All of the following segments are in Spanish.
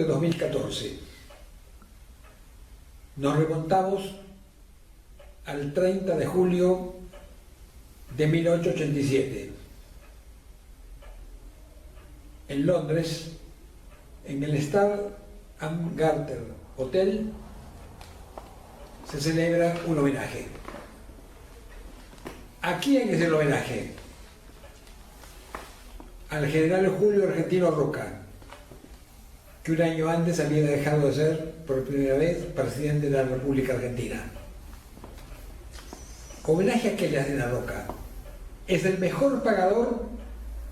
de 2014. Nos remontamos al 30 de julio de 1887. En Londres, en el Star and Garter Hotel, se celebra un homenaje. ¿A quién es el homenaje? Al general Julio Argentino Roca, que un año antes había dejado de ser por primera vez presidente de la República Argentina. Homenaje a que le hacen a Roca. Es el mejor pagador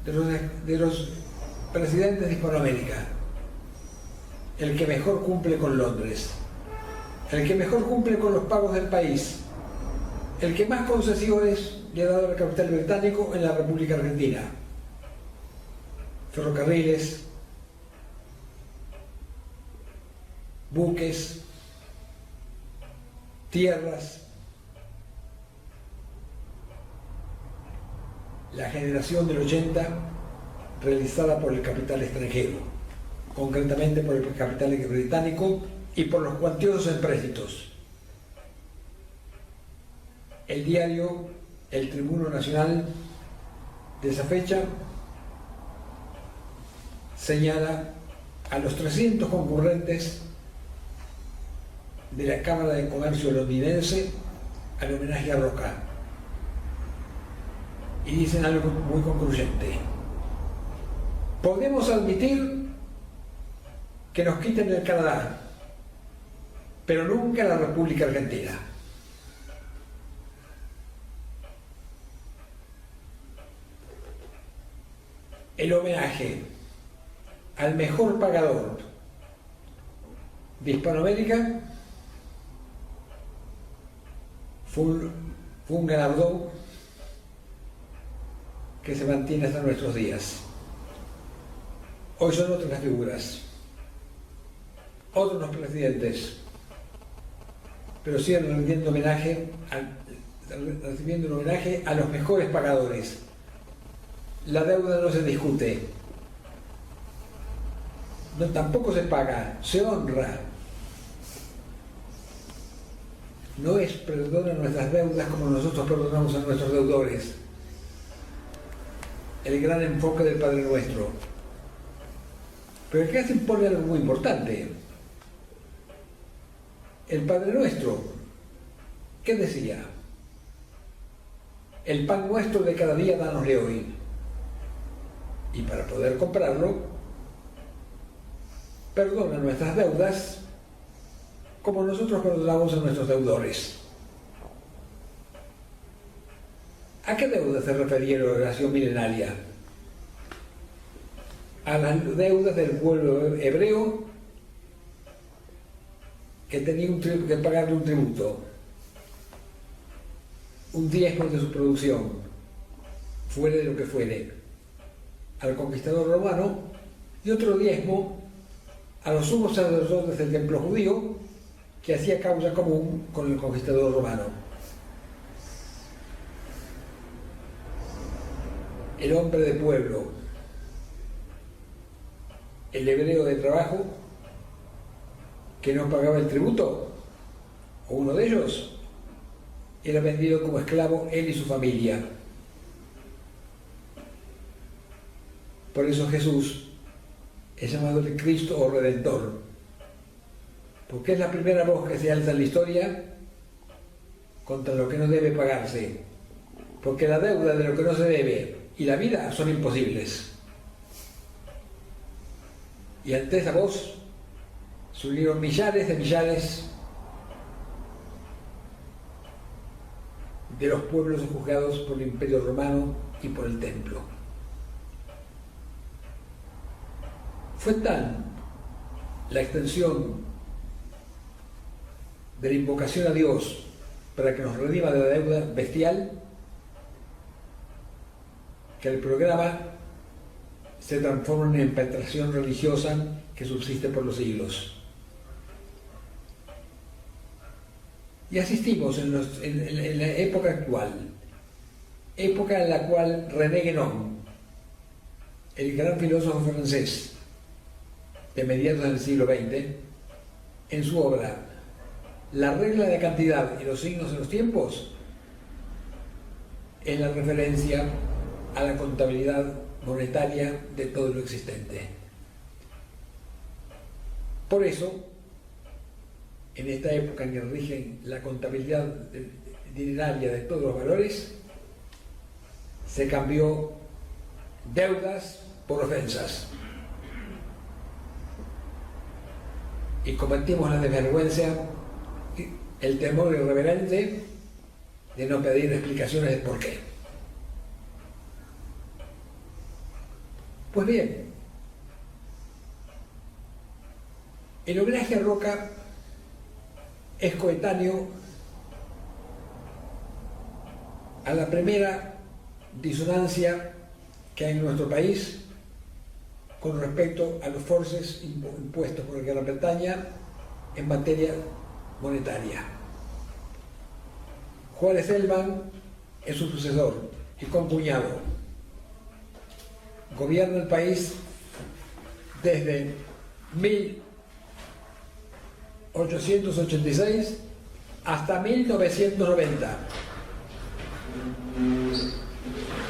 de los presidentes de Hispanoamérica, el que mejor cumple con Londres, el que mejor cumple con los pagos del país, el que más concesiones le ha dado al capital británico en la República Argentina. Ferrocarriles, buques, tierras. La generación del 80 realizada por el capital extranjero, concretamente por el capital británico y por los cuantiosos empréstitos. El diario El Tribuno Nacional de esa fecha señala a los 300 concurrentes de la Cámara de Comercio londinense al homenaje a Roca. Y dicen algo muy concluyente. Podemos admitir que nos quiten el Canadá, pero nunca la República Argentina. El homenaje al mejor pagador de Hispanoamérica fue un galardón que se mantiene hasta nuestros días. Hoy son otras las figuras, otros los presidentes, pero siguen recibiendo un homenaje a los mejores pagadores. La deuda no se discute, no, tampoco se paga, se honra. No es perdonar nuestras deudas como nosotros perdonamos a nuestros deudores. El gran enfoque del Padre Nuestro. Pero acá se impone algo muy importante. El Padre Nuestro, ¿qué decía? El pan nuestro de cada día danosle hoy. Y para poder comprarlo, perdona nuestras deudas como nosotros perdonamos a nuestros deudores. ¿A qué deuda se refería la oración milenaria? A las deudas del pueblo hebreo que tenía que pagarle un tributo, un diezmo de su producción, fuere de lo que fuere, al conquistador romano, y otro diezmo a los sumos sacerdotes del templo judío, que hacía causa común con el conquistador romano. El hombre de pueblo, el hebreo de trabajo, que no pagaba el tributo, o uno de ellos, era vendido como esclavo él y su familia. Por eso Jesús es llamado el Cristo o Redentor, porque es la primera voz que se alza en la historia contra lo que no debe pagarse, porque la deuda de lo que no se debe y la vida son imposibles. Y ante esa voz se unieron millares de millares de los pueblos juzgados por el Imperio Romano y por el Templo. Fue tal la extensión de la invocación a Dios para que nos redima de la deuda bestial, que el programa se transforma en una impetración religiosa que subsiste por los siglos. Y asistimos en la época actual, época en la cual René Guénon, el gran filósofo francés, de mediados del siglo XX, en su obra La regla de cantidad y los signos de los tiempos, es la referencia a la contabilidad monetaria de todo lo existente. Por eso, en esta época en que rigen la contabilidad dineraria de todos los valores, se cambió deudas por ofensas. Y cometimos la desvergüenza, el temor irreverente de no pedir explicaciones de por qué. Pues bien, el homenaje a Roca es coetáneo a la primera disonancia que hay en nuestro país con respecto a los forces impuestos por Gran Bretaña en materia monetaria. Juárez Celman es su sucesor y concuñado. Gobierna el país desde 1886 hasta 1990.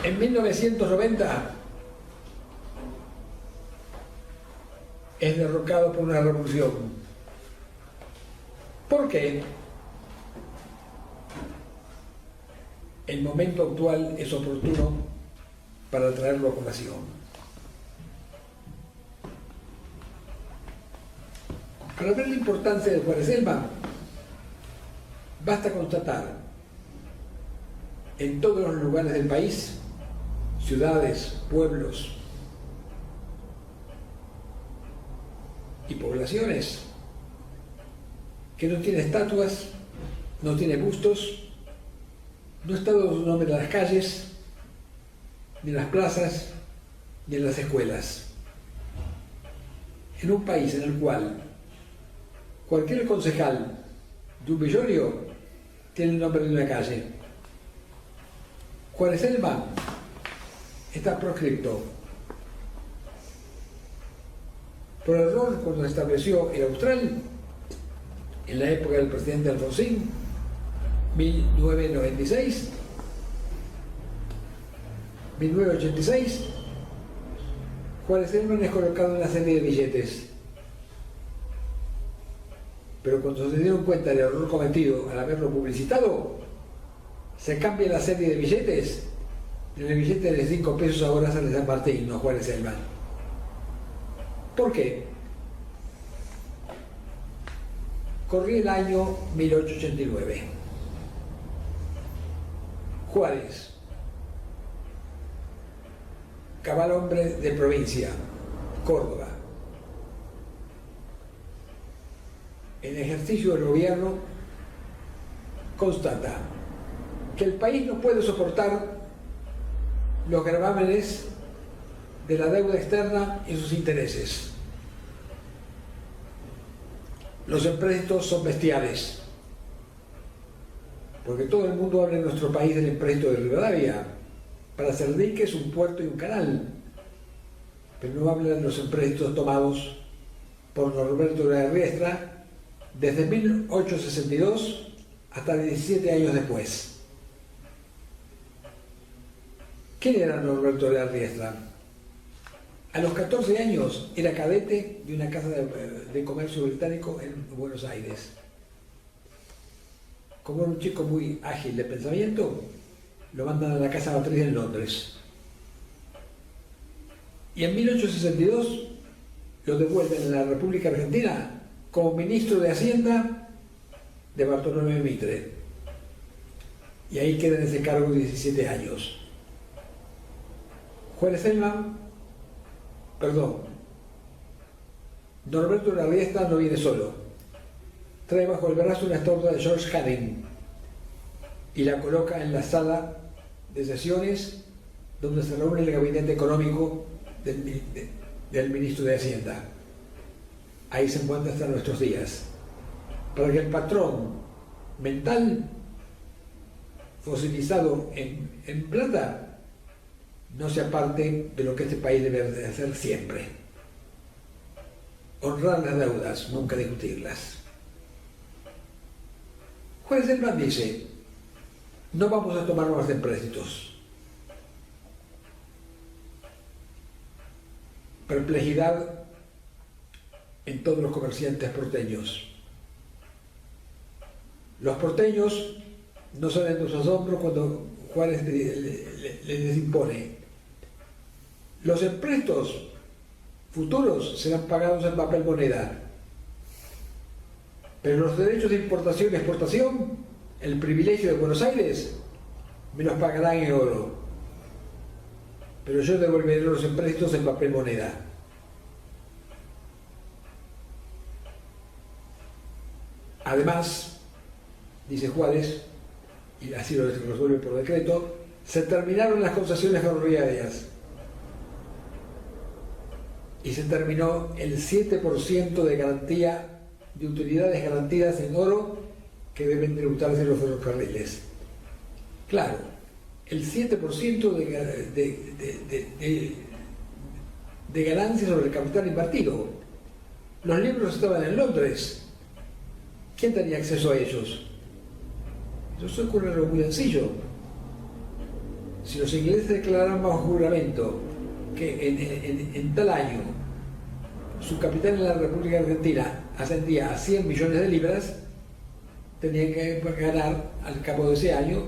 En 1990 es derrocado por una revolución. ¿Por qué? El momento actual es oportuno para traerlo a colación. Para ver la importancia de Juárez Celman, basta constatar en todos los lugares del país, ciudades, pueblos y poblaciones, que no tiene estatuas, no tiene bustos, no está dado su nombre en las calles, ni en las plazas, ni en las escuelas. En un país en el cual cualquier concejal de un millorio tiene el nombre de una calle, Juárez Celman está proscripto. Por error, cuando se estableció el Austral, en la época del presidente Alfonsín, 1986, Juárez Celman es colocado en la serie de billetes. Pero cuando se dieron cuenta del error cometido al haberlo publicitado, se cambia la serie de billetes. En el billete de 5 pesos ahora sale San Martín, no Juárez Celman. ¿Por qué? Corría el año 1889. Juárez, cabal hombre de provincia, Córdoba, en ejercicio del gobierno, constata que el país no puede soportar los gravámenes de la deuda externa y sus intereses. Los empréstitos son bestiales, porque todo el mundo habla en nuestro país del empréstito de Rivadavia para hacer diques, un puerto y un canal, pero no hablan de los empréstitos tomados por Norberto de Riestra desde 1862 hasta 17 años después. ¿Quién era Norberto de Riestra? A los 14 años era cadete de una casa de comercio británico en Buenos Aires. Como era un chico muy ágil de pensamiento, lo mandan a la casa matriz en Londres. Y en 1862 lo devuelven en la República Argentina como ministro de Hacienda de Bartolomé Mitre. Y ahí queda en ese cargo 17 años. Juárez Celman, Norberto de la Riestra no viene solo. Trae bajo el brazo una estatua de George Canning y la coloca en la sala de sesiones donde se reúne el gabinete económico del ministro de Hacienda. Ahí se encuentra hasta nuestros días, para que el patrón mental fosilizado en plata no sea parte de lo que este país debe hacer siempre. honrar las deudas, nunca discutirlas. Juárez Elman dice: no vamos a tomar más empréstitos. Perplejidad en todos los comerciantes porteños. Los porteños no salen de su asombro cuando Juárez les impone: los empréstitos futuros serán pagados en papel moneda, pero los derechos de importación y exportación, el privilegio de Buenos Aires, me los pagarán en oro, pero yo devolveré los empréstitos en papel moneda. Además, dice Juárez, y así lo resuelve por decreto, se terminaron las concesiones ferroviarias y se terminó el 7% de garantía de utilidades garantidas en oro que deben tributarse los ferrocarriles. Claro, el 7% de ganancias sobre el capital invertido. Los libros estaban en Londres. ¿Quién tenía acceso a ellos? Eso ocurre algo muy sencillo. Si los ingleses declararan bajo juramento que en tal año su capital en la República Argentina ascendía a 100 millones de libras, tenían que ganar al cabo de ese año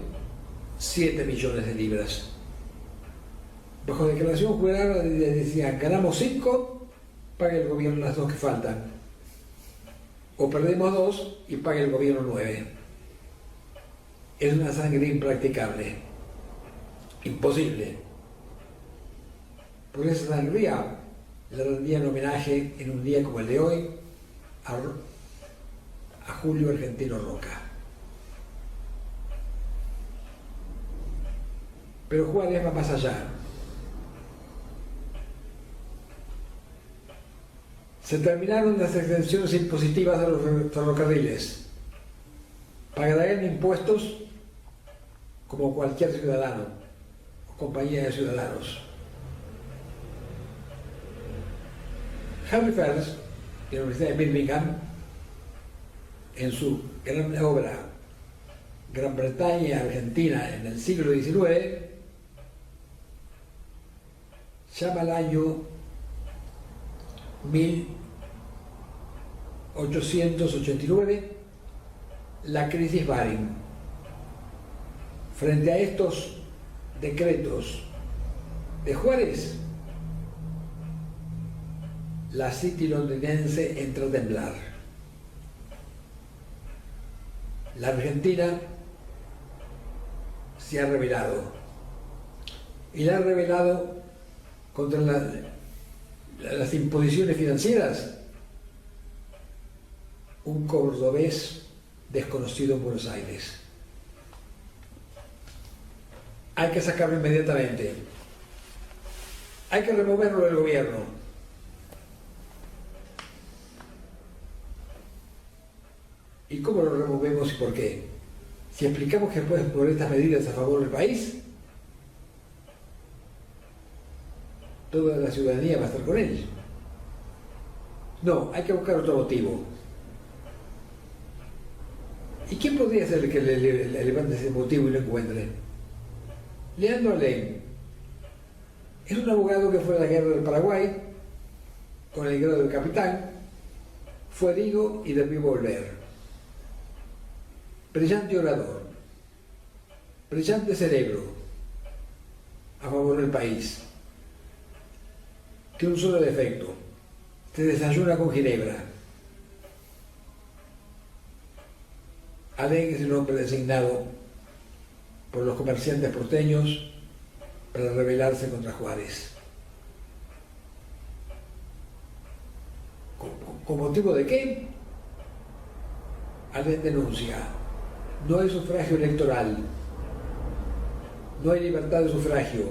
7 millones de libras. Bajo declaración jurada decían: ganamos 5, pague el gobierno las 2 que faltan, o perdemos 2 y pague el gobierno 9. Es una sangre impracticable, imposible. Por esa sangría le rendían homenaje en un día como el de hoy a Julio Argentino Roca. Pero Juárez va más allá. Se terminaron las exenciones impositivas de los ferrocarriles. Pagarán impuestos como cualquier ciudadano o compañía de ciudadanos. Henry Fers, de la Universidad de Birmingham, en su gran obra Gran Bretaña y Argentina en el siglo XIX, llama al año 1889 la crisis Baring. Frente a estos decretos de Juárez, la City londinense entró a temblar. La Argentina se ha rebelado, y la ha rebelado contra las imposiciones financieras un cordobés desconocido en Buenos Aires. Hay que sacarlo inmediatamente. Hay que removerlo del gobierno. ¿Y cómo lo removemos y por qué? Si explicamos que después por estas medidas a favor del país, toda la ciudadanía va a estar con él. No, hay que buscar otro motivo. ¿Y quién podría ser el que le levante ese motivo y lo encuentre? Leandro Alem es un abogado que fue a la guerra del Paraguay con el grado de capitán, fue herido y debió volver. Brillante orador, brillante cerebro a favor del país. Tiene un solo defecto: se desayuna con ginebra. Alem es el hombre designado por los comerciantes porteños para rebelarse contra Juárez. ¿Con motivo de qué? Alem denuncia: no hay sufragio electoral, no hay libertad de sufragio,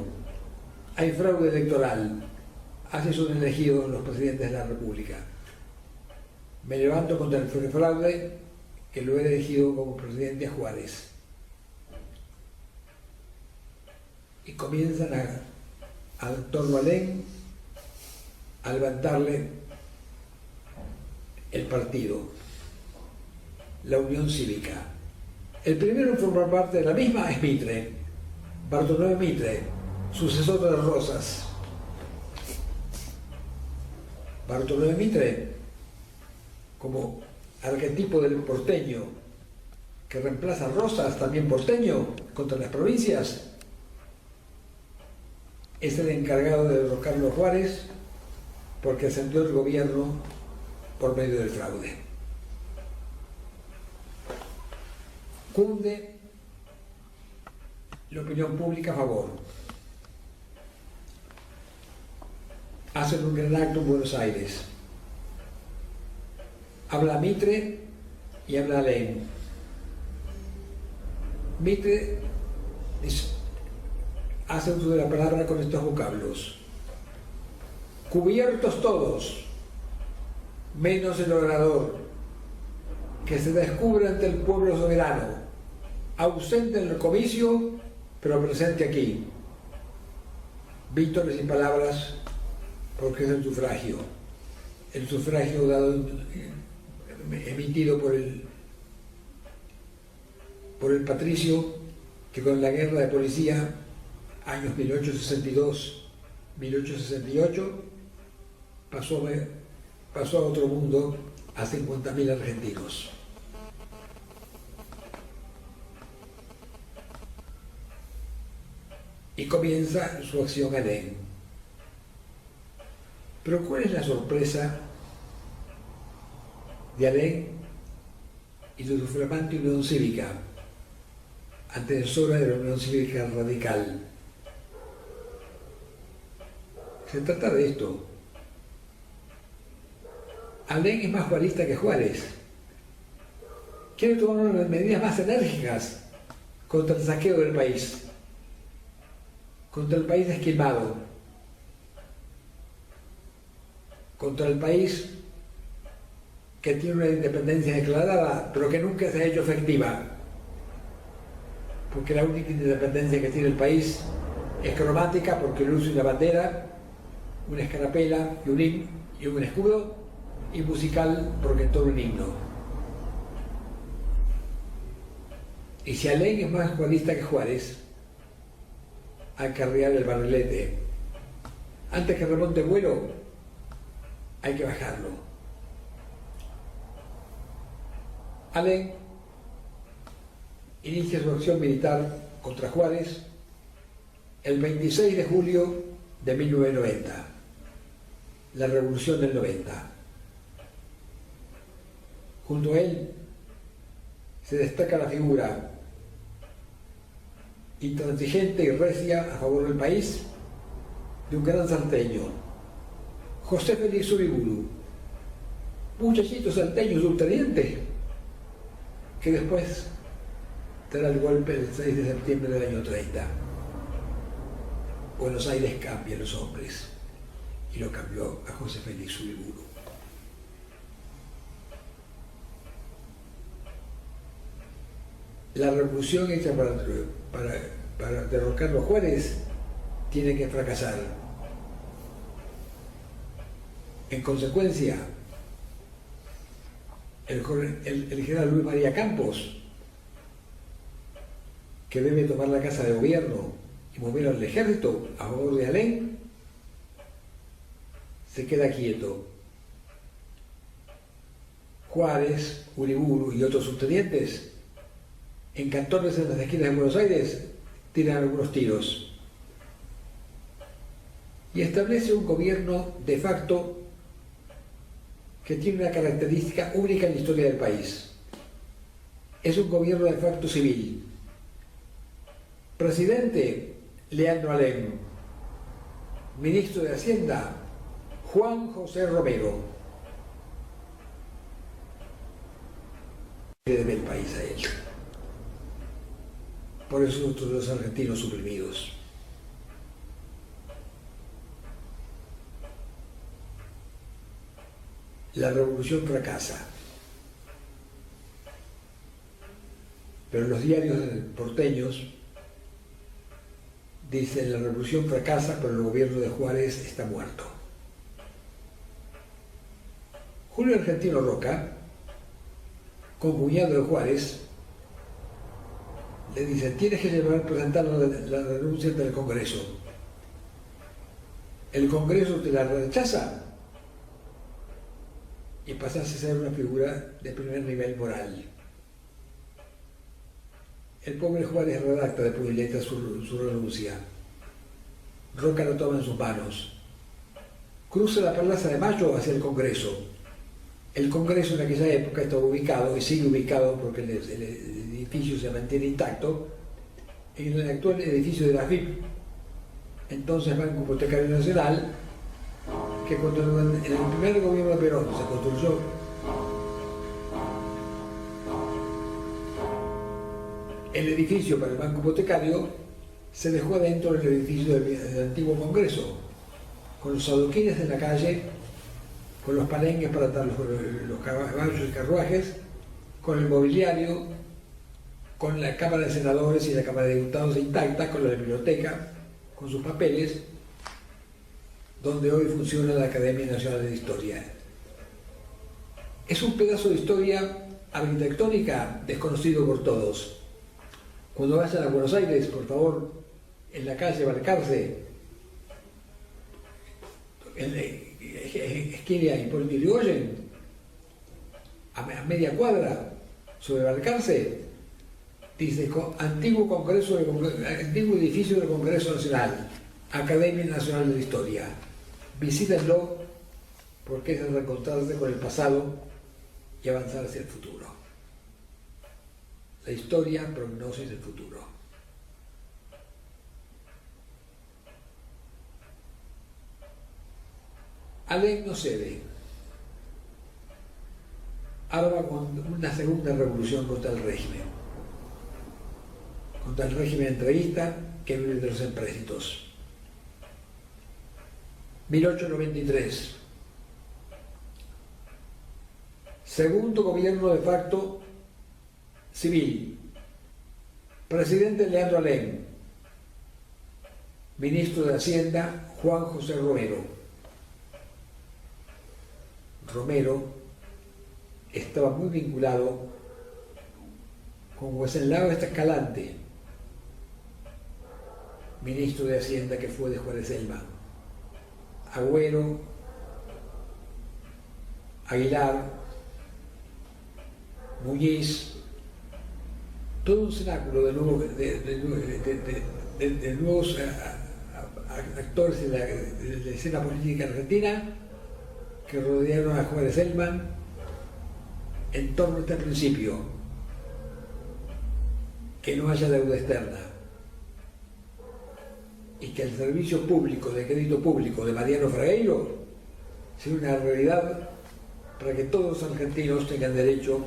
hay fraude electoral, así son elegidos los presidentes de la República. Me levanto contra el fraude que lo he elegido como presidente a Juárez. Y comienzan a torno a Alem a levantarle el partido, la Unión Cívica. El primero en formar parte de la misma es Mitre, Bartolomé Mitre, sucesor de las Rosas. Bartolomé Mitre, como arquetipo del porteño que reemplaza a Rosas, también porteño, contra las provincias, es el encargado de derrocarlo a Juárez porque ascendió el gobierno por medio del fraude. Cunde la opinión pública a favor. Hacen un gran acto en Buenos Aires. Habla Mitre y habla Alem. Mitre hace uso de la palabra con estos vocablos: cubiertos todos, menos el orador, que se descubre ante el pueblo soberano, ausente en el comicio, pero presente aquí. Vítores y palabras, porque es el sufragio dado, emitido por el patricio, que con la guerra de policía, años 1862-1868, pasó a otro mundo a 50.000 argentinos. Y comienza su acción Alem. Pero ¿cuál es la sorpresa de Alem y de su flamante Unión Cívica, antecesora de la Unión Cívica Radical? Se trata de esto. Alem es más juarista que Juárez. Quiere tomar una de las medidas más enérgicas contra el saqueo del país, contra el país esquilmado, contra el país que tiene una independencia declarada, pero que nunca se ha hecho efectiva, porque la única independencia que tiene el país es cromática, porque el uso y la bandera, una escarapela y un escudo, y musical, porque todo un himno. Y si Alem es más juarista que Juárez, hay que arriar el barrilete. Antes que remonte vuelo, hay que bajarlo. Alem inicia su acción militar contra Juárez el 26 de julio de 1990, la Revolución del 90. Junto a él se destaca la figura intransigente y recia a favor del país de un gran salteño, José Félix Uriburu, muchachito salteño subteniente, que después dará el golpe el 6 de septiembre del año 30. Buenos Aires cambia a los hombres, y lo cambió a José Félix Uriburu. La revolución hecha para derrocar los Juárez tiene que fracasar. En consecuencia, el general Luis María Campos, que debe tomar la casa de gobierno y mover al ejército a favor de Alem, se queda quieto. Juárez, Uriburu y otros subtenientes, en cantones en las esquinas de Buenos Aires, tiran algunos tiros y establece un gobierno de facto que tiene una característica única en la historia del país. Es un gobierno de facto civil. Presidente, Leandro Alem. Ministro de Hacienda, Juan José Romero. Le debe el país a él. Por eso nosotros los argentinos suprimidos. La revolución fracasa. Pero los diarios porteños dicen: la revolución fracasa, pero el gobierno de Juárez está muerto. Julio Argentino Roca, concuñado de Juárez, le dice: tienes que presentar la renuncia ante el Congreso. El Congreso te la rechaza y pasas a ser una figura de primer nivel moral. El pobre Juárez redacta de puño y letra su renuncia. Roca lo toma en sus manos. Cruza la Plaza de Mayo hacia el Congreso. El Congreso en aquella época estaba ubicado, y sigue ubicado porque el edificio se mantiene intacto, en el actual edificio de la FIP, entonces Banco Hipotecario Nacional, que cuando en el primer gobierno de Perón se construyó el edificio para el Banco Hipotecario, se dejó adentro el edificio del antiguo Congreso, con los adoquines en la calle, con los palenques para atar los caballos y carruajes, con el mobiliario, con la Cámara de Senadores y la Cámara de Diputados intacta, con la biblioteca, con sus papeles, donde hoy funciona la Academia Nacional de Historia. Es un pedazo de historia arquitectónica desconocido por todos. Cuando vayan a Buenos Aires, por favor, en la calle Balcarce, esquina Hipólito Yrigoyen, a media cuadra, sobre Balcarce, dice: antiguo edificio del Congreso Nacional, Academia Nacional de la Historia. Visítenlo porque es reencontrarse con el pasado y avanzar hacia el futuro. La historia, prognosis del futuro. Alem no cede. Arma con una segunda revolución contra el régimen entreguista que vive de los empréstitos. 1893. Segundo gobierno de facto civil. Presidente Leandro Alem. Ministro de Hacienda Juan José Romero. Romero estaba muy vinculado con Wenceslao Escalante, ministro de Hacienda que fue de Juárez Selma, Agüero, Aguilar, Muñiz, todo un cenáculo de nuevos actores de la escena política argentina que rodearon a Juárez Selma en torno a este principio: que no haya deuda externa y que el servicio público de crédito público de Mariano Fragueiro sea una realidad para que todos los argentinos tengan derecho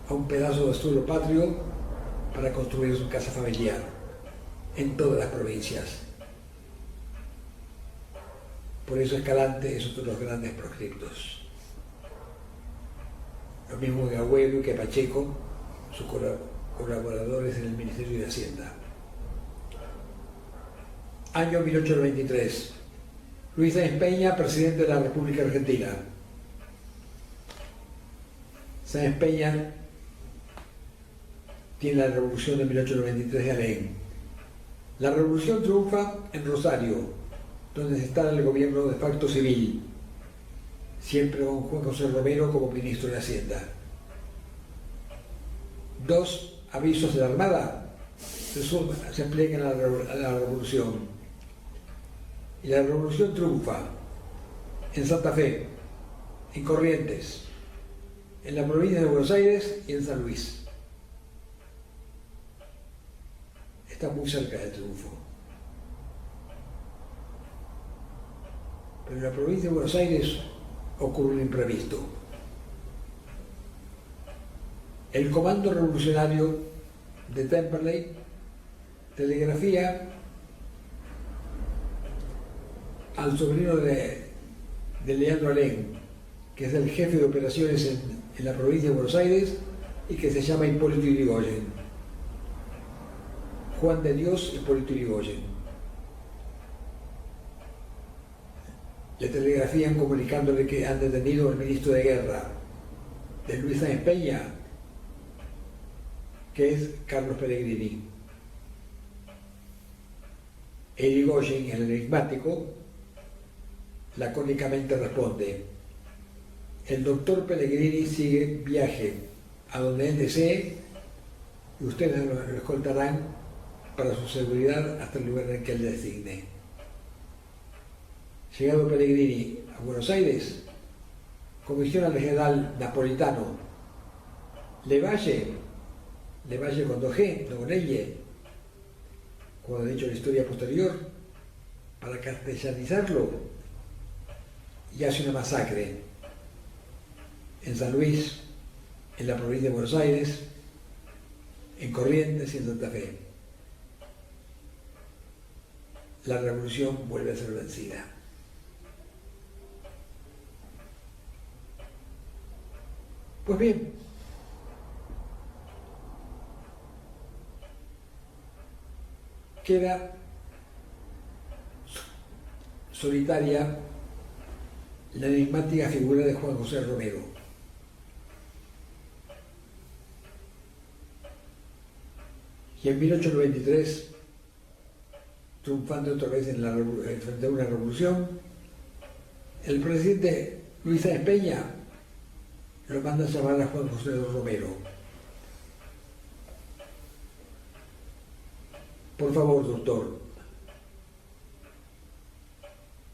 a un pedazo de suelo patrio para construir su casa familiar en todas las provincias. Por eso Escalante es otro de los grandes proscriptos. Lo mismo que Agüero y que Pacheco, sus colaboradores en el Ministerio de Hacienda. Año 1893. Luis Sáenz Peña, presidente de la República Argentina. Sáenz Peña tiene la revolución de 1893 de Alem. La revolución triunfa en Rosario, donde se está el gobierno de facto civil, siempre con Juan José Romero como ministro de Hacienda. 2 avisos de la Armada se pliegan a la revolución. Y la revolución triunfa en Santa Fe, en Corrientes, en la provincia de Buenos Aires y en San Luis. Está muy cerca del triunfo. Pero en la provincia de Buenos Aires ocurre un imprevisto. El Comando Revolucionario de Temperley telegrafía al sobrino de Leandro Alem, que es el jefe de operaciones en la provincia de Buenos Aires y que se llama Hipólito Yrigoyen. Juan de Dios Hipólito Yrigoyen. le telegrafían comunicándole que han detenido al ministro de Guerra de Luis Sáenz Peña, que es Carlos Pellegrini. Irigoyen, el enigmático, lacónicamente responde: el doctor Pellegrini sigue viaje a donde él desee y ustedes lo escoltarán para su seguridad hasta el lugar en que él designe. Llegado Pellegrini a Buenos Aires, comisiona al general Napolitano Levalle con 2G, no con L, como he dicho en la historia posterior, para castellanizarlo, y hace una masacre en San Luis, en la provincia de Buenos Aires, en Corrientes y en Santa Fe. La revolución vuelve a ser vencida. Pues bien, queda solitaria la enigmática figura de Juan José Romero. Y en 1893, triunfando otra vez frente a una revolución, el presidente Luis Sáenz Peña lo manda a llamar a Juan José Romero. Por favor, doctor,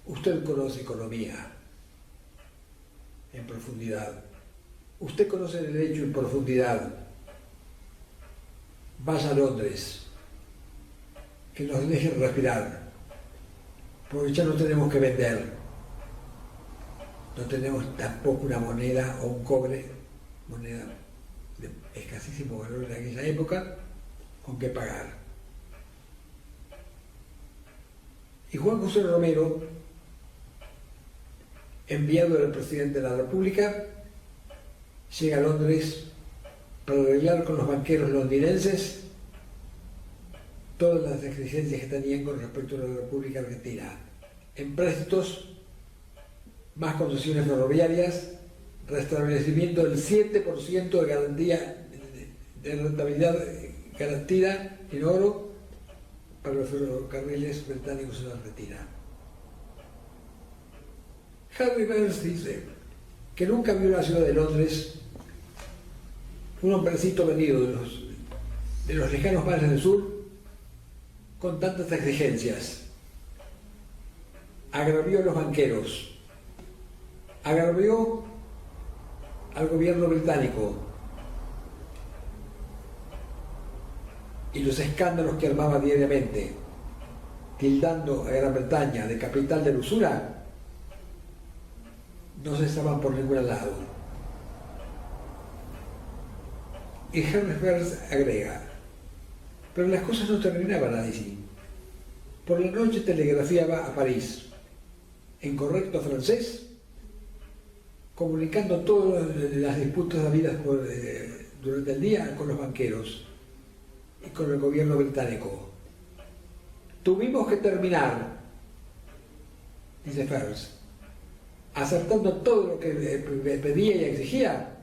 usted conoce economía en profundidad, usted conoce el derecho en profundidad. Vaya a Londres, que nos dejen respirar, porque ya no tenemos que vender, no tenemos tampoco una moneda o un cobre, moneda de escasísimo valor en aquella época, con que pagar. Y Juan José Romero, enviado del presidente de la República, llega a Londres para arreglar con los banqueros londinenses todas las exigencias que tenían con respecto a la República Argentina: empréstitos, más concesiones ferroviarias, restablecimiento del 7% de garantía de rentabilidad garantida en oro para los ferrocarriles británicos en la Argentina. Harry Burns dice que nunca vio la ciudad de Londres un hombrecito venido de los lejanos mares del sur con tantas exigencias. Agravió a los banqueros, agravió al gobierno británico, y los escándalos que armaba diariamente, tildando a Gran Bretaña de capital de la usura, no cesaban por ningún lado. Y Henry Burns agrega: pero las cosas no terminaban así. Por la noche telegrafiaba a París, en correcto francés, comunicando todas las disputas habidas durante el día con los banqueros y con el gobierno británico. Tuvimos que terminar, dice Burns, aceptando todo lo que pedía y exigía,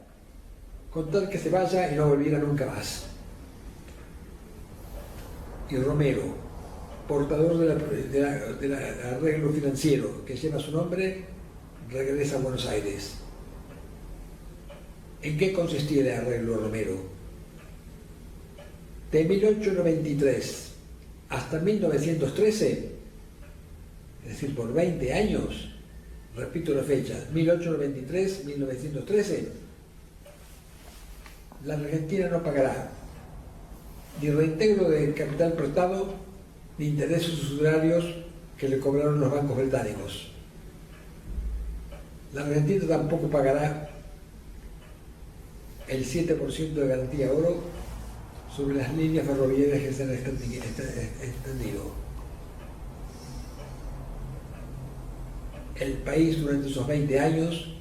con tal que se vaya y no volviera nunca más. Y Romero, portador del arreglo financiero que lleva su nombre, regresa a Buenos Aires. ¿En qué consistía el arreglo Romero? De 1893 hasta 1913, es decir, por 20 años, repito la fecha, 1893-1913, la Argentina no pagará ni reintegro del capital prestado ni intereses usurarios que le cobraron los bancos británicos. La Argentina tampoco pagará el 7% de garantía oro sobre las líneas ferroviarias que se han extendido. El país durante esos 20 años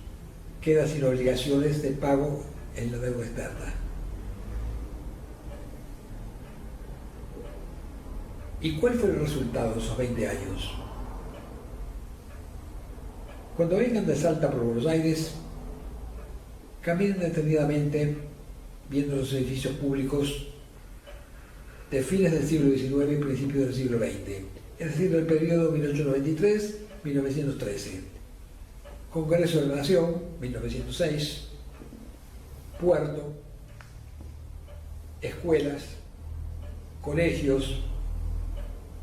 queda sin obligaciones de pago en la deuda externa. ¿Y cuál fue el resultado de esos 20 años? Cuando vengan de Salta por Buenos Aires, caminen detenidamente viendo los edificios públicos de fines del siglo XIX y principios del siglo XX, es decir, del periodo 1893-1913. Congreso de la Nación, 1906, puerto, escuelas, colegios,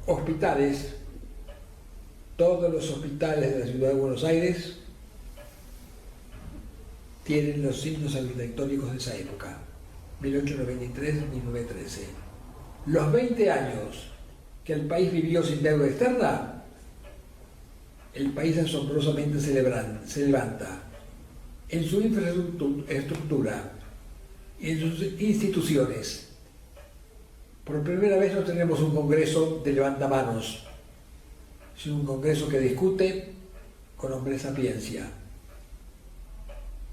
hospitales, todos los hospitales de la ciudad de Buenos Aires tienen los signos arquitectónicos de esa época, 1893-1913. Los 20 años que el país vivió sin deuda externa, el país asombrosamente se levanta en su infraestructura y en sus instituciones. Por primera vez no tenemos un congreso de levantamanos, sino un congreso que discute con hombre sapiencia.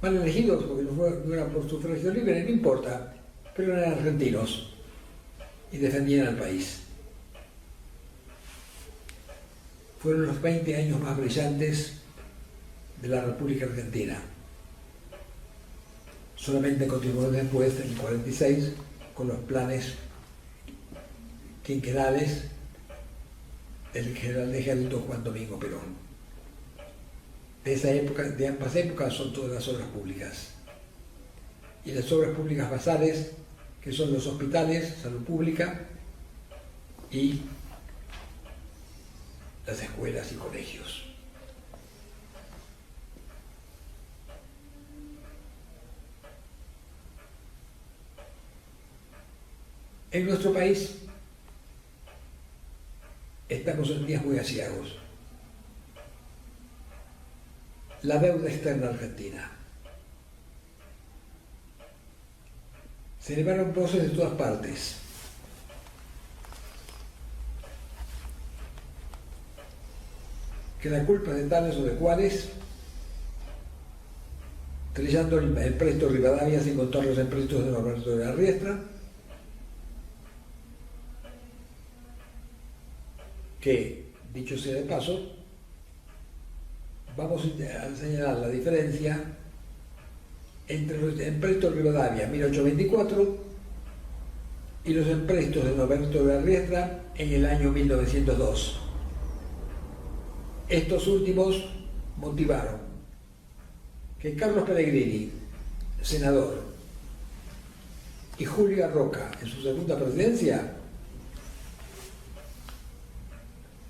Mal elegidos porque no eran por sufragio libre, no importa, pero eran argentinos y defendían al país. Fueron los 20 años más brillantes de la República Argentina. Solamente continuó después, en el 46, con los planes quinquenales del general de ejército Juan Domingo Perón. De esa época, de ambas épocas, son todas las obras públicas. Y las obras públicas basales, que son los hospitales, salud pública y las escuelas y colegios. En nuestro país estamos en días muy aciagos. La deuda externa argentina. Se elevaron voces de todas partes. Que la culpa es de tales o de cuales, trillando el empréstito Rivadavia sin contar los empréstitos de Norberto de la Riestra, que, dicho sea de paso, vamos a señalar la diferencia entre los empréstitos Rivadavia 1824 y los empréstitos de Norberto de la Riestra en el año 1902. Estos últimos motivaron que Carlos Pellegrini, senador, y Julia Roca, en su segunda presidencia,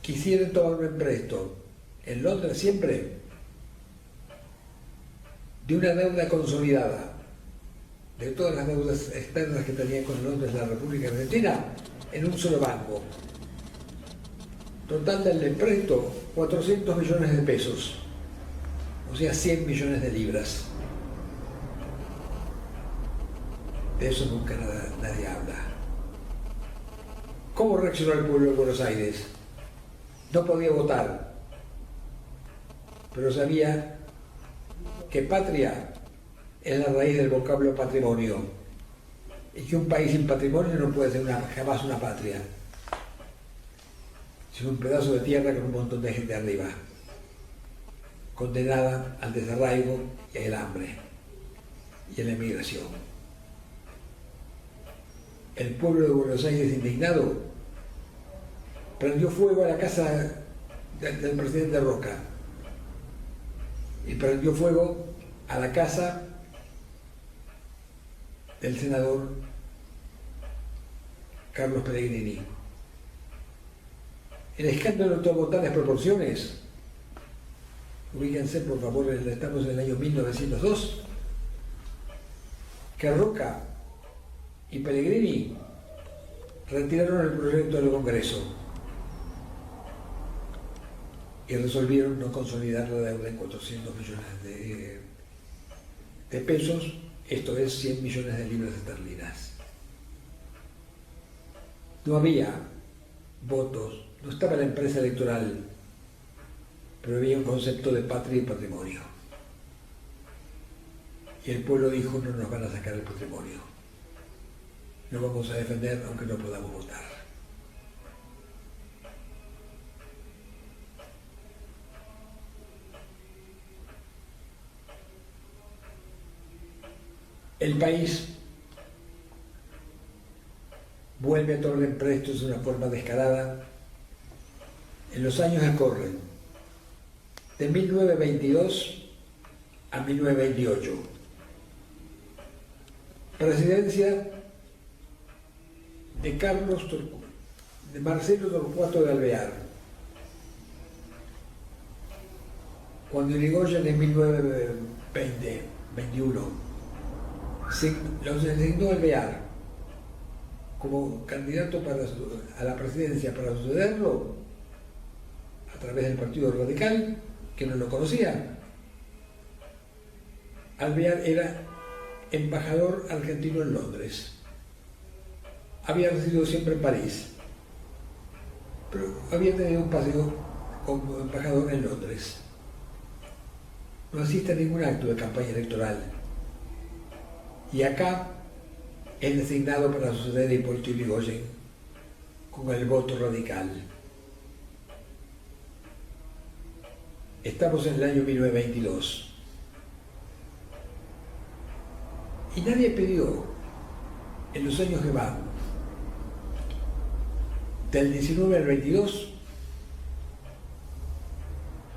quisieran tomar un empréstito en Londres siempre de una deuda consolidada, de todas las deudas externas que tenía con Londres la República Argentina, en un solo banco. Total del empréstito, 400 millones de pesos, o sea, 100 millones de libras. De eso nunca nadie habla. ¿Cómo reaccionó el pueblo de Buenos Aires? No podía votar, pero sabía que patria es la raíz del vocablo patrimonio y que un país sin patrimonio no puede ser jamás una patria, sino un pedazo de tierra con un montón de gente arriba, condenada al desarraigo y al hambre y a la emigración. El pueblo de Buenos Aires, indignado, prendió fuego a la casa del presidente Roca y prendió fuego a la casa del senador Carlos Pellegrini. El escándalo tomó tales proporciones, ubíquense por favor, estamos en el año 1902, que Roca y Pellegrini retiraron el proyecto del Congreso y resolvieron no consolidar la deuda en 400 millones de pesos, esto es 100 millones de libras esterlinas. No había votos, no estaba la empresa electoral, pero había un concepto de patria y patrimonio. Y el pueblo dijo, no nos van a sacar el patrimonio, lo vamos a defender aunque no podamos votar. El país vuelve a tomar empréstitos de una forma descarada en los años que corren, de 1922 a 1928. Presidencia de Marcelo Torcuato de Alvear. Cuando Irigoyen en 1921 lo designó Alvear como candidato a la presidencia para sucederlo a través del Partido Radical, que no lo conocía. Alvear era embajador argentino en Londres. Había residido siempre en París, pero había tenido un paseo como embajador en Londres. No asiste a ningún acto de campaña electoral. Y acá es designado para suceder a Hipólito Yrigoyen con el voto radical. Estamos en el año 1922. Y nadie pidió, en los años que van, del 19 al 22,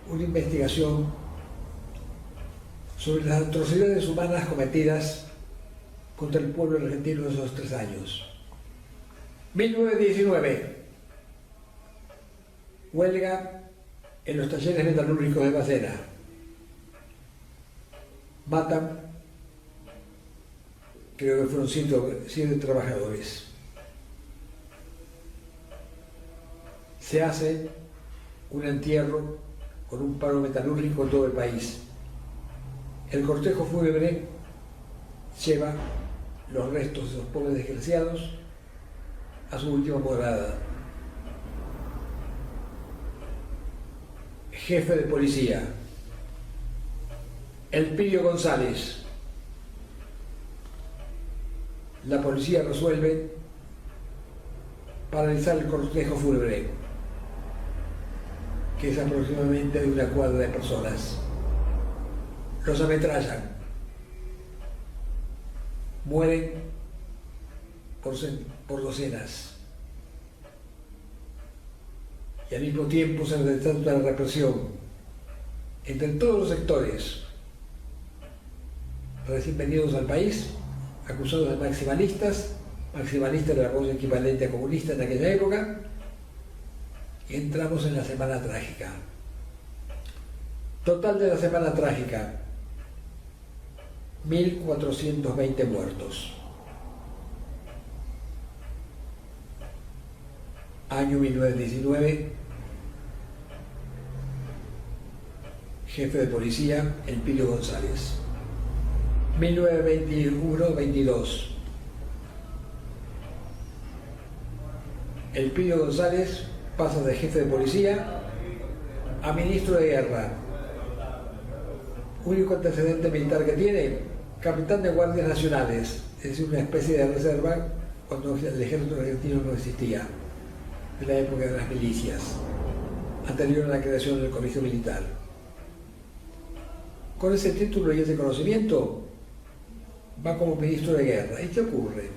una investigación sobre las atrocidades humanas cometidas contra el pueblo argentino en esos 3 años. 1919, huelga en los talleres metalúrgicos de Bacena. Matan, creo que fueron 100 trabajadores. Se hace un entierro con un paro metalúrgico en todo el país. El cortejo fúnebre lleva los restos de los pobres desgraciados a su última morada. Jefe de policía, Elpidio González. La policía resuelve paralizar el cortejo fúnebre, que es aproximadamente de 1 cuadra de personas. Los ametrallan. Mueren por docenas. Y al mismo tiempo se desata la represión entre todos los sectores recién venidos al país, acusados de maximalistas de la cosa equivalente a comunista en aquella época, y entramos en la Semana Trágica. Total de la Semana Trágica, 1420 muertos. Año 1919, jefe de policía, Elpidio González. 1921-22, Elpidio González pasa de jefe de policía a ministro de guerra. Único antecedente militar que tiene, capitán de guardias nacionales, es decir, una especie de reserva cuando el ejército argentino no existía, en la época de las milicias, anterior a la creación del colegio militar. Con ese título y ese conocimiento va como ministro de guerra. ¿Y qué ocurre?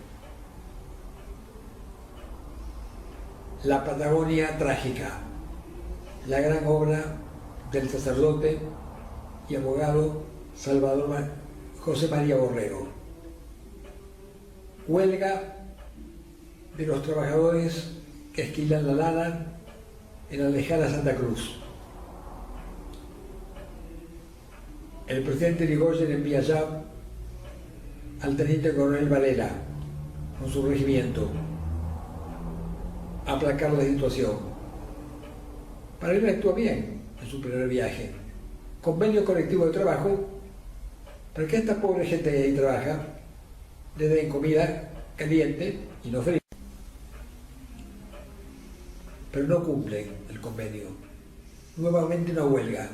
La Patagonia Trágica, la gran obra del sacerdote y abogado José María Borrero. Huelga de los trabajadores que esquilan la lana en la lejana Santa Cruz. El presidente Irigoyen envía ya al teniente coronel Varela con su regimiento a aplacar la situación. Para él actúa bien en su primer viaje. Convenio colectivo de trabajo para que esta pobre gente que ahí trabaja le den comida caliente y no fría. Pero no cumple el convenio. Nuevamente una huelga.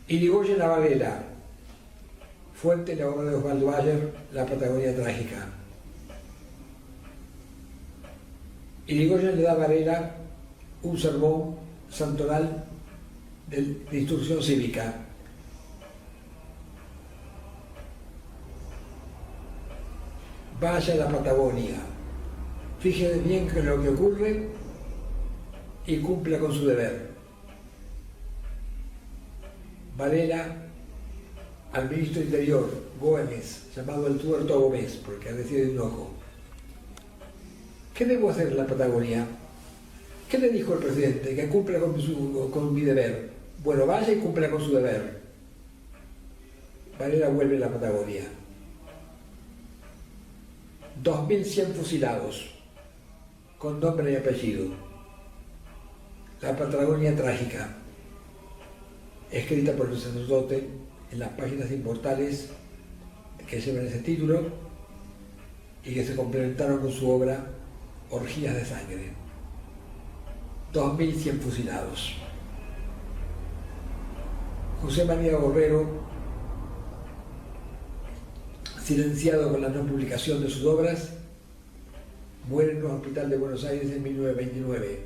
Irigoyen a Varela. Fuente la obra de Osvaldo Bayer, La Patagonia Trágica. Irigoyen le da a Varela un sermón santoral de instrucción cívica. vaya a la Patagonia, fíjese bien qué es lo que ocurre y cumpla con su deber. Varela al ministro Interior, Gómez, llamado el tuerto Gómez, porque carecía de un ojo. ¿Qué debo hacer en la Patagonia? ¿Qué le dijo el presidente? Que cumpla con mi deber. Bueno, vaya y cumpla con su deber. Varela vuelve a la Patagonia. 2.100 fusilados, con nombre y apellido. La Patagonia trágica, escrita por el sacerdote en las páginas inmortales que llevan ese título y que se complementaron con su obra Orgías de Sangre. 2.100 fusilados. José María Borrero, silenciado con la no publicación de sus obras, muere en un hospital de Buenos Aires en 1929,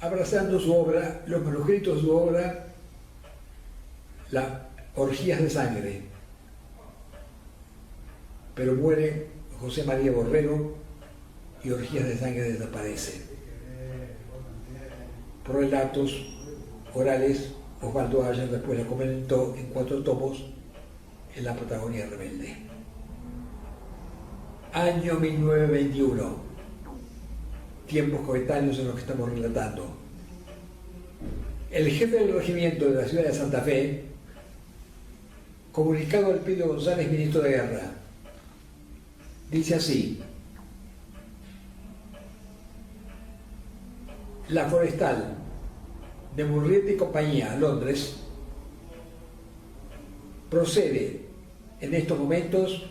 abrazando su obra, los manuscritos de su obra, las Orgías de Sangre. Pero muere José María Borrero y Orgías de Sangre desaparece. Por relatos orales, Osvaldo Ayer después la comentó en 4 tomos en La Patagonia Rebelde. Año 1921, tiempos coetáneos en los que estamos relatando. El jefe del regimiento de la ciudad de Santa Fe, comunicado al Elpidio González, ministro de Guerra, dice así: la Forestal de Murrieta y compañía, Londres, procede en estos momentos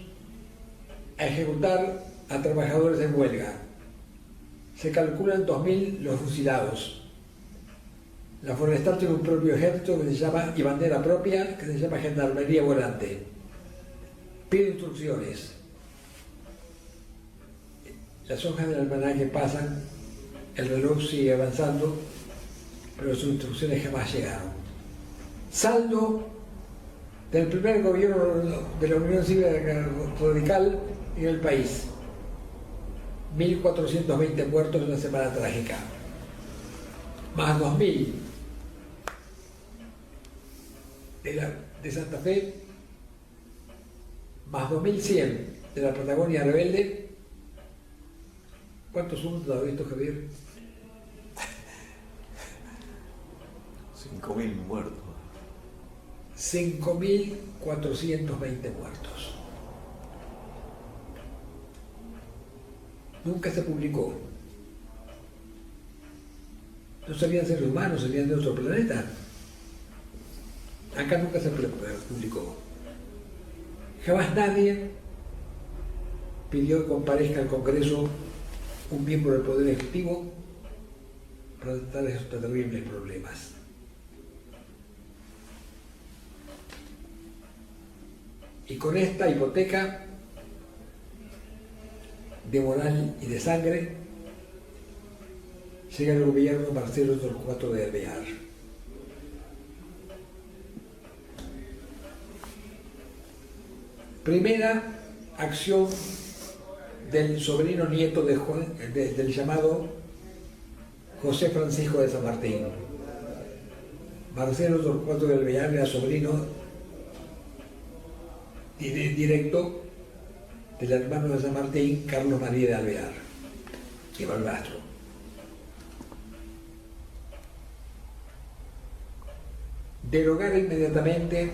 a ejecutar a trabajadores en huelga. Se calculan 2.000 los fusilados. La Forestal tiene un propio ejército que se llama, y bandera propia, que se llama Gendarmería Volante. Pide instrucciones. Las hojas del almanaque pasan, el reloj sigue avanzando, pero sus instrucciones jamás llegaron. Saldo del primer gobierno de la Unión Cívica Radical en el país: 1.420 muertos en una semana trágica, más 2.000 de Santa Fe, más 2.100 de la Patagonia Rebelde. ¿Cuántos son todo esto, Javier? 5.000 muertos. 5.420 muertos. Nunca se publicó. No serían seres humanos, serían de otro planeta. Acá nunca se publicó. Jamás nadie pidió que comparezca al Congreso un miembro del Poder Ejecutivo para tratar estos terribles problemas. Y con esta hipoteca de moral y de sangre llega el gobierno Marcelo Torcuato de Alvear. Primera acción del sobrino nieto del llamado José Francisco de San Martín. Marcelo Torcuato de Alvear era sobrino directo del hermano de San Martín, Carlos María de Alvear y Balbastro. Derogar inmediatamente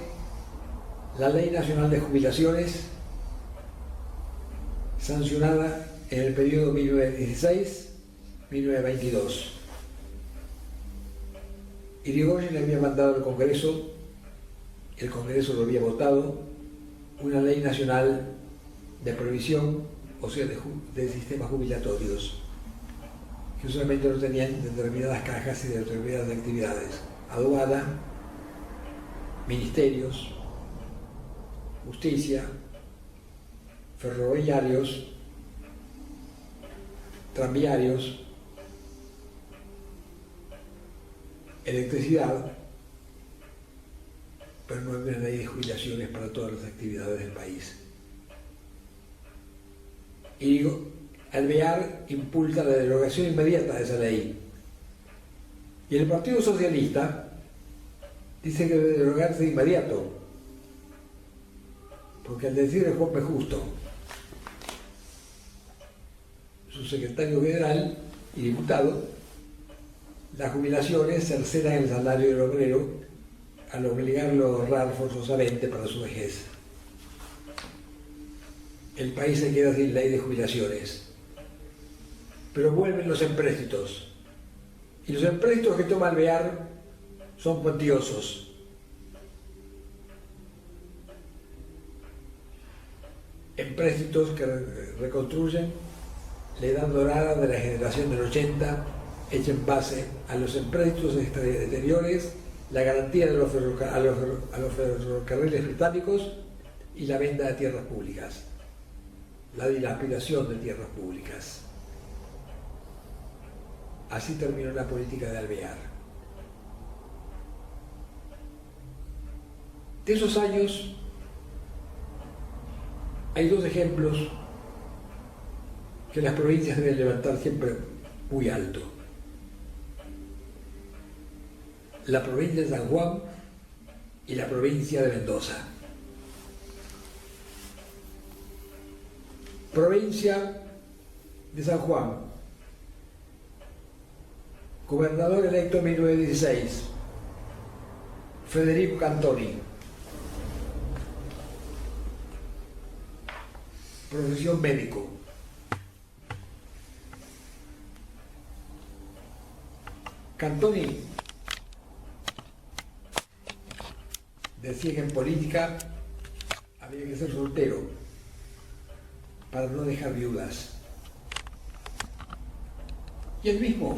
la Ley Nacional de Jubilaciones, sancionada en el periodo 1916-1922. Irigoyen le había mandado al Congreso, el Congreso lo había votado, una ley nacional de previsión, o sea, de sistemas jubilatorios, que solamente lo tenían determinadas cajas y de determinadas actividades: aduana, ministerios, justicia, ferroviarios, tranviarios, electricidad, pero no había ley de jubilaciones para todas las actividades del país. y Alvear impulsa la derogación inmediata de esa ley. Y el Partido Socialista dice que debe derogarse de inmediato, porque al decir el Juan P. Justo, su secretario general y diputado, las jubilaciones cercenan el salario del obrero al obligarlo a ahorrar forzosamente para su vejez. El país se queda sin ley de jubilaciones. Pero vuelven los empréstitos. Y los empréstitos que toma Alvear son cuantiosos. Empréstitos que reconstruyen la edad dorada de la generación del 80, hecha en base a los empréstitos exteriores, la garantía de a los ferrocarriles británicos y la venta de tierras públicas, la dilapidación de tierras públicas. Así terminó la política de Alvear. De esos años hay dos ejemplos que las provincias deben levantar siempre muy alto. La provincia de San Juan y la provincia de Mendoza. Provincia de San Juan, gobernador electo en 1916, Federico Cantoni. Profesión médico. Cantoni decía que en política había que ser soltero para no dejar viudas. Y él mismo,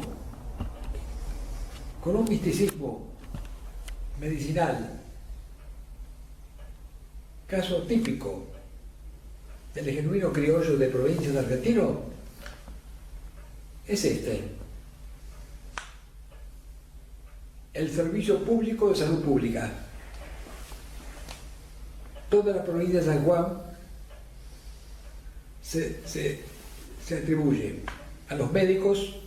con un misticismo medicinal, caso típico del genuino criollo de provincias argentino, es este: el servicio público de salud pública. Toda la provincia de San Juan se atribuye a los médicos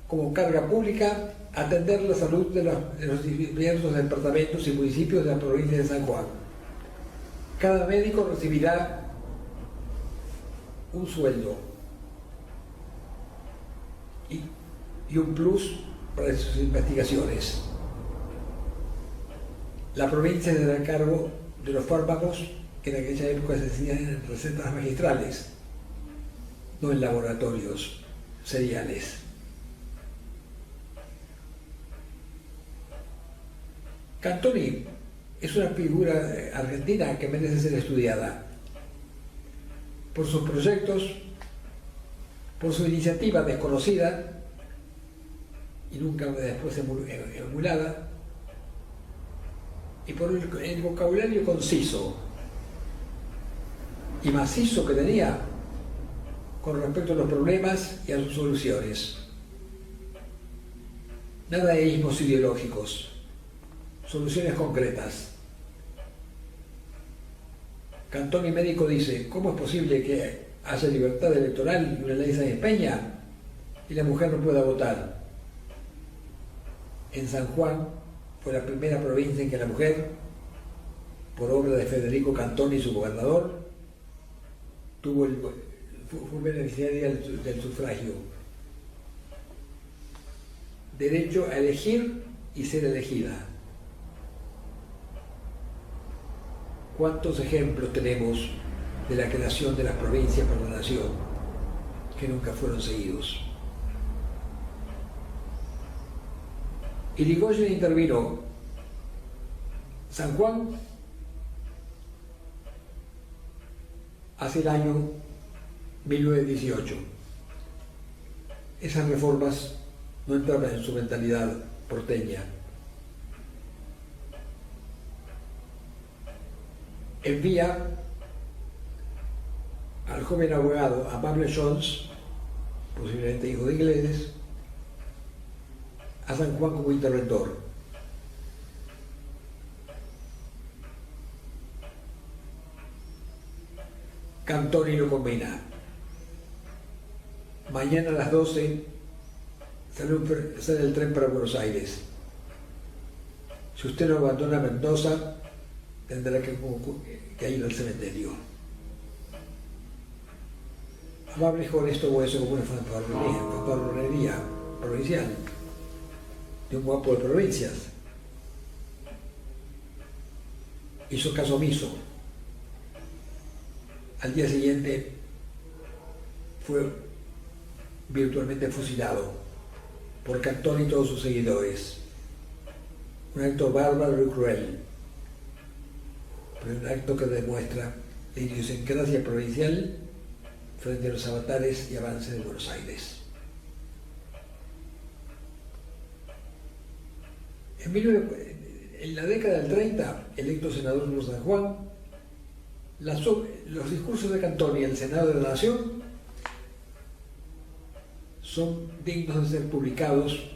como carga pública atender la salud de los diversos departamentos y municipios de la provincia de San Juan. Cada médico recibirá un sueldo y un plus para sus investigaciones. La provincia se da cargo de los fármacos que en aquella época se hacían en recetas magistrales, no en laboratorios seriales. Cantoni es una figura argentina que merece ser estudiada por sus proyectos, por su iniciativa desconocida y nunca después emulada, y por el vocabulario conciso y macizo que tenía con respecto a los problemas y a sus soluciones. Nada de ismos ideológicos, soluciones concretas. Cantoni médico dice: ¿cómo es posible que haya libertad electoral y una ley Sáenz Peña y la mujer no pueda votar? En San Juan fue la primera provincia en que la mujer, por obra de Federico Cantoni, su gobernador, fue beneficiaria del sufragio. Derecho a elegir y ser elegida. ¿Cuántos ejemplos tenemos de la creación de las provincias para la nación que nunca fueron seguidos? Irigoyen intervino. San Juan, hace el año 1918. Esas reformas no entraban en su mentalidad porteña. Envía al joven abogado Amable Jones, posiblemente hijo de ingleses, a San Juan como interventor. Cantoni lo combina. Mañana a las 12 sale el tren para Buenos Aires. Si usted no abandona Mendoza, tendrá que ir al cementerio. Amable y honesto hueso como una fanfarronería provincial de un guapo de provincias. Hizo caso omiso. Al día siguiente fue virtualmente fusilado por Cantón y todos sus seguidores. Un acto bárbaro y cruel, pero un acto que demuestra la idiosincrasia provincial frente a los avatares y avances de Buenos Aires. En la década del 30, electo senador por San Juan, los discursos de Cantón y el Senado de la Nación son dignos de ser publicados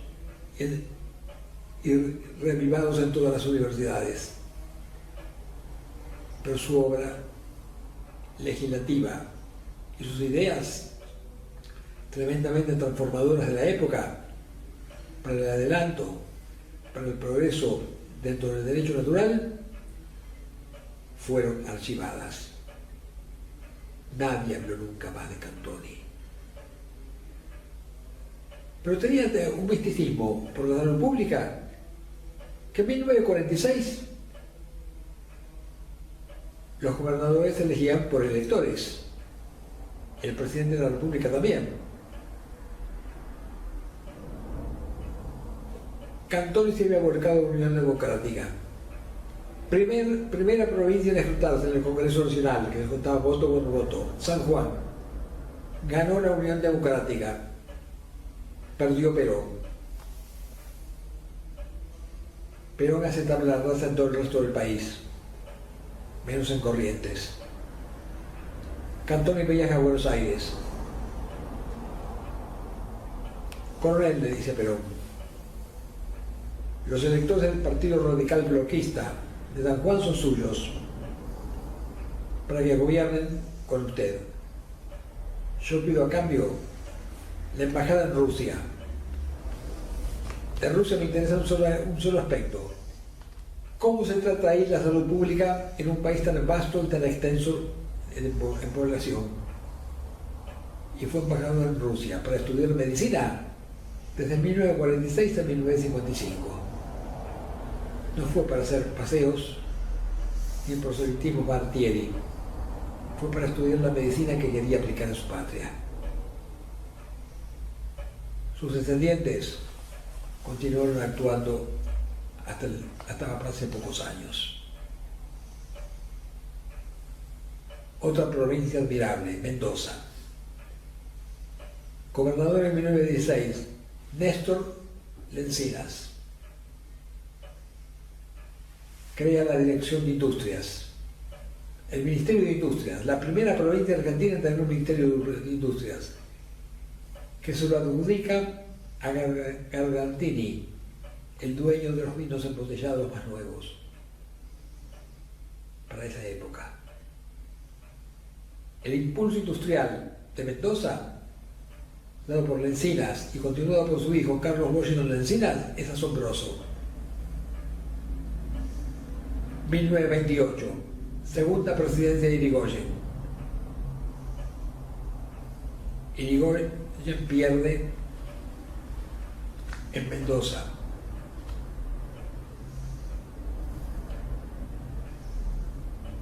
y revivados en todas las universidades. Pero su obra legislativa y sus ideas tremendamente transformadoras de la época para el adelanto, para el progreso dentro del derecho natural, fueron archivadas. Nadie habló nunca más de Cantoni. Pero tenía un misticismo por la salud pública que en 1946 los gobernadores se elegían por electores. El presidente de la República también. Cantoni se había volcado a la Unión Democrática. Primera provincia en ejecutarse en el Congreso Nacional, que se contaba voto por voto. San Juan. Ganó la Unión Democrática. Perdió Perón. Perón aceptaba la raza en todo el resto del país, menos en Corrientes. Cantoni viaja a Buenos Aires. Coronel, le dice Perón, los electores del Partido Radical Bloquista de San Juan son suyos, para que gobiernen con usted. Yo pido a cambio la embajada en Rusia. De Rusia me interesa un solo aspecto. ¿Cómo se trata ahí la salud pública en un país tan vasto y tan extenso en población? Y fue embajador en Rusia para estudiar medicina desde 1946 a 1955. No fue para hacer paseos ni proselitismo Bartieri. Fue para estudiar la medicina que quería aplicar en su patria. Sus descendientes continuaron actuando hasta hace pocos años. Otra provincia admirable, Mendoza. Gobernador en 1916, Néstor Lencinas. Crea la Dirección de Industrias. El Ministerio de Industrias, la primera provincia argentina en tener un Ministerio de Industrias, que se lo adjudica a Gargantini, el dueño de los vinos embotellados más nuevos para esa época. El impulso industrial de Mendoza, dado por Lencinas y continuado por su hijo Carlos Washington Lencinas, es asombroso. 1928, segunda presidencia de Irigoyen. Irigoyen pierde en Mendoza.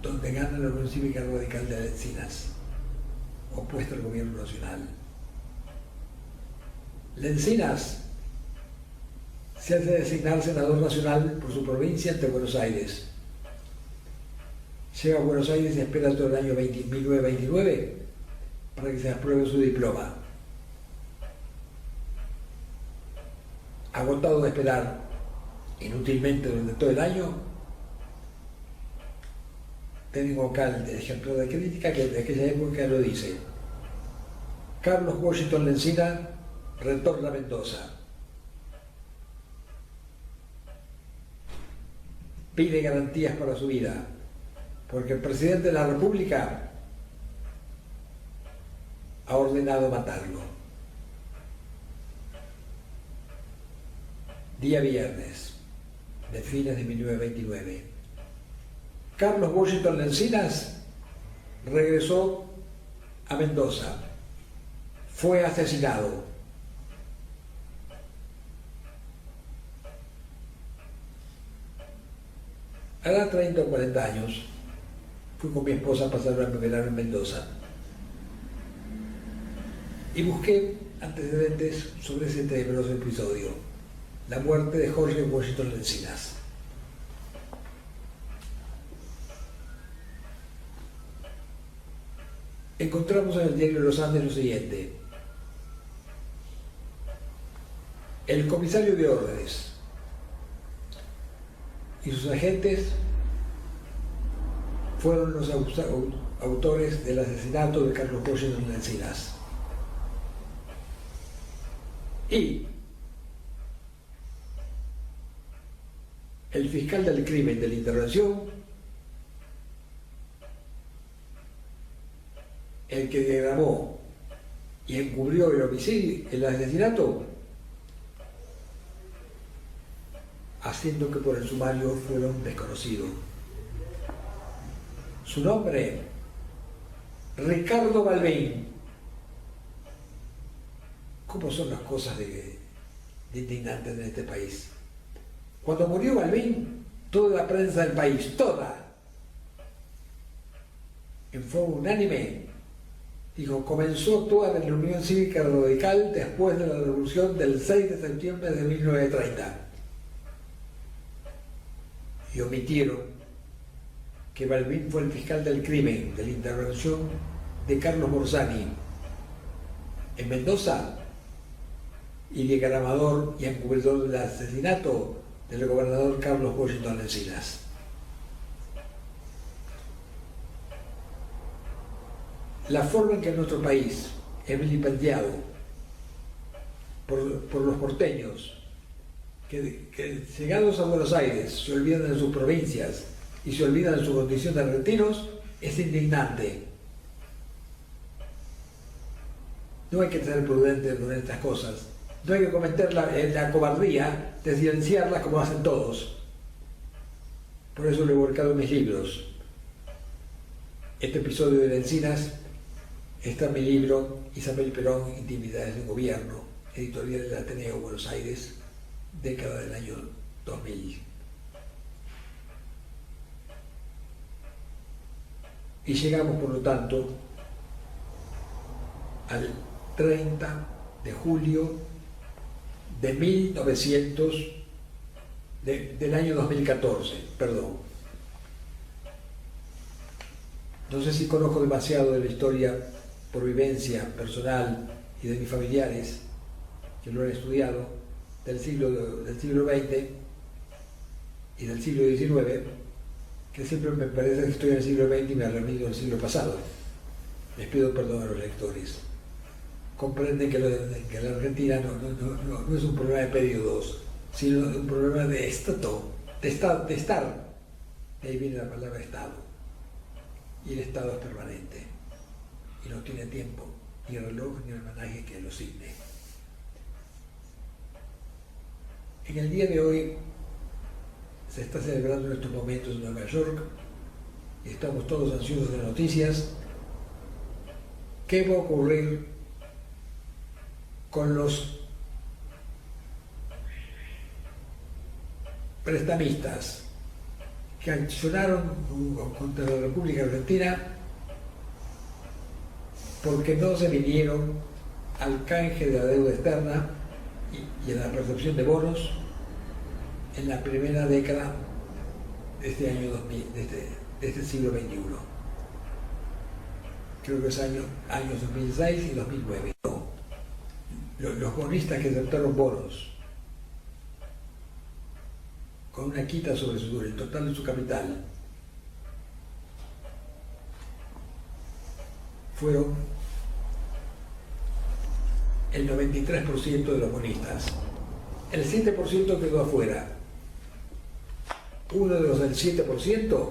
Donde gana la Unión Cívica Radical de Lencinas, opuesta al gobierno nacional. Lencinas se hace designar senador nacional por su provincia ante Buenos Aires. Llega a Buenos Aires y espera todo el año 1929 para que se apruebe su diploma. Agotado de esperar inútilmente durante todo el año, tengo acá el ejemplo de crítica que de aquella época lo dice. Carlos Washington Lencinas retorna a Mendoza. Pide garantías para su vida, porque el presidente de la República ha ordenado matarlo. día viernes de fines de 1929. Carlos Washington Lencinas regresó a Mendoza, fue asesinado. Hará 30 o 40 años fui con mi esposa a pasar un verano en Mendoza y busqué antecedentes sobre ese tenebroso episodio, la muerte de Jorge Washington Lencinas. Encontramos en el diario de los Andes lo siguiente: el comisario de órdenes y sus agentes fueron los autores del asesinato de Carlos Washington Lencinas. Y el fiscal del crimen de la intervención, el que diagramó y encubrió el homicidio, el asesinato, haciendo que por el sumario fuera un desconocido. Su nombre, Ricardo Balbín. ¿Cómo son las cosas de indignantes en este país? Cuando murió Balbín, toda la prensa del país, toda, en forma unánime, dijo: comenzó toda la Unión Cívica Radical después de la revolución del 6 de septiembre de 1930. Y omitieron que Balbín fue el fiscal del crimen de la intervención de Carlos Borsani en Mendoza y diagramador y encubridor del asesinato del gobernador Carlos Washington Lencinas. La forma en que nuestro país es vilipendiado por los porteños, que llegados a Buenos Aires se olvidan de sus provincias y se olvidan de su condición de argentinos, es indignante. No hay que ser prudentes con estas cosas. No hay que cometer la cobardía de silenciarlas como hacen todos. Por eso lo he volcado en mis libros. Este episodio de Lencinas está en mi libro Isabel Perón, Intimidades de un Gobierno, editorial del Ateneo, Buenos Aires, década del año 2000. Y llegamos, por lo tanto, al 30 de julio de del año 2014, perdón. No sé si conozco demasiado de la historia por vivencia personal y de mis familiares, que lo han estudiado, del siglo XX y del siglo XIX, que siempre me parece que estoy en el siglo XX y me ha reunido el siglo pasado. Les pido perdón a los lectores. Comprenden que la Argentina no es un problema de periodos, sino un problema de estar. De ahí viene la palabra Estado. Y el Estado es permanente. Y no tiene tiempo, ni reloj, ni almanaque que lo signe. En el día de hoy se está celebrando en estos momentos en Nueva York y estamos todos ansiosos de noticias. ¿Qué va a ocurrir con los prestamistas que accionaron contra la República Argentina porque no se vinieron al canje de la deuda externa y a la percepción de bonos en la primera década de este año 2000, de este siglo XXI? Creo que es años 2006 y 2009. No. Los bonistas que aceptaron bonos con una quita sobre el total de su capital fueron el 93% de los bonistas. El 7% quedó afuera. Uno de los del 7%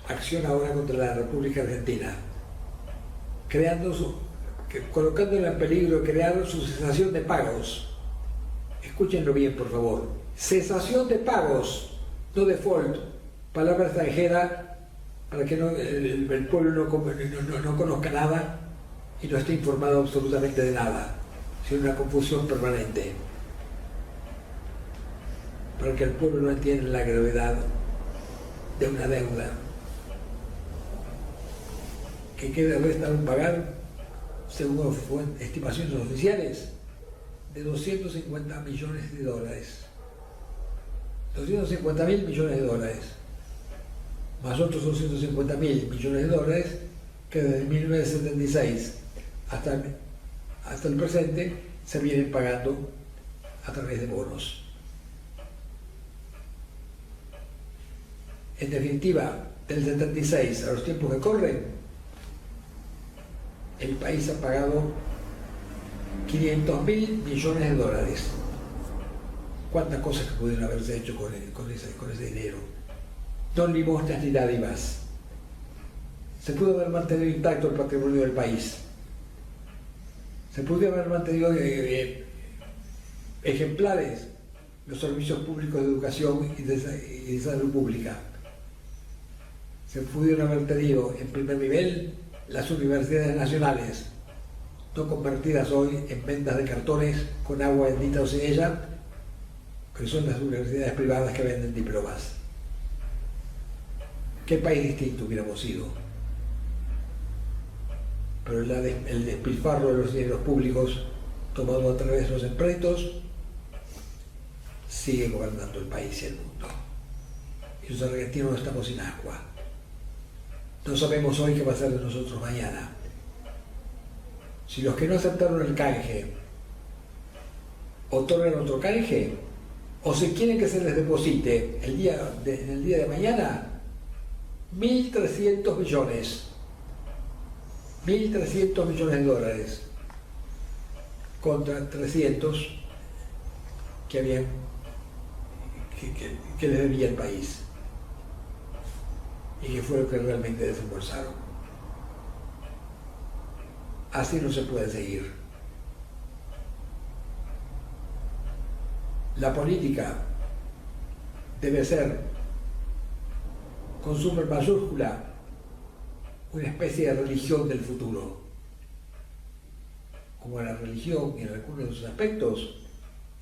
acciona ahora contra la República Argentina, colocándola en peligro de crear su cesación de pagos escúchenlo bien por favor, cesación de pagos, no default, palabra extranjera para que el pueblo no conozca nada y no esté informado absolutamente de nada, sino una confusión permanente, para que el pueblo no entienda la gravedad de una deuda que queda resta un pagar, según estimaciones oficiales, de 250 millones de dólares. 250.000 millones de dólares, más otros 250.000 millones de dólares que desde 1976 hasta el presente se vienen pagando a través de bonos. En definitiva, del 76 a los tiempos que corren, el país ha pagado 500.000 millones de dólares. ¿Cuántas cosas que pudieron haberse hecho con ese dinero? No limosnas ni dádivas. Se pudo haber mantenido intacto el patrimonio del país. Se pudo haber mantenido ejemplares los servicios públicos de educación y de salud pública. Se pudieron haber tenido en primer nivel las universidades nacionales, no convertidas hoy en ventas de cartones con agua bendita o sin ella, que son las universidades privadas que venden diplomas. ¿Qué país distinto hubiéramos sido? Pero el despilfarro de los dineros públicos tomado a través de los empréstitos sigue gobernando el país y el mundo. Y los argentinos no estamos sin agua. No sabemos hoy qué va a ser de nosotros mañana. Si los que no aceptaron el canje otorgan otro canje, o si quieren que se les deposite en el día de mañana 1.300 millones. 1.300 millones de dólares contra 300 que le debía el país y que fue lo que realmente desembolsaron. Así no se puede seguir. La política debe ser, con su mayúscula, una especie de religión del futuro. Como la religión, en algunos de sus aspectos,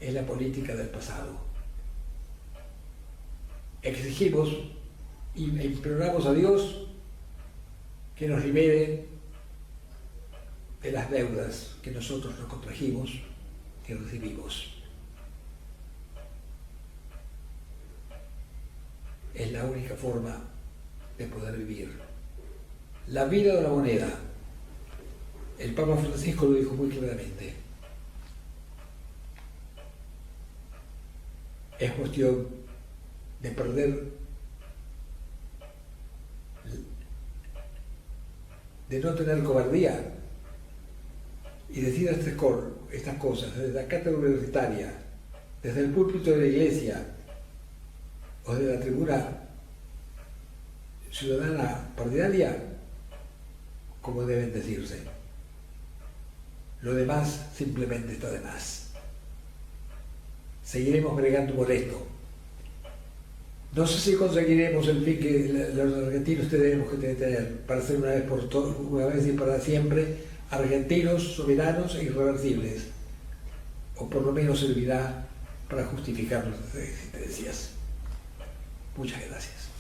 es la política del pasado. Exigimos e imploramos a Dios que nos libere de las deudas que nosotros nos contrajimos y recibimos. Es la única forma de poder vivir. La vida de la moneda, el Papa Francisco lo dijo muy claramente, es cuestión de perder, de no tener cobardía y decir estas cosas desde la cátedra universitaria, desde el púlpito de la iglesia o de la tribuna ciudadana partidaria, como deben decirse. Lo demás simplemente está de más. Seguiremos bregando por esto. No sé si conseguiremos el fin que los argentinos tenemos que tener para ser una vez y para siempre argentinos, soberanos e irreversibles, o por lo menos servirá para justificar nuestras existencias. Muchas gracias.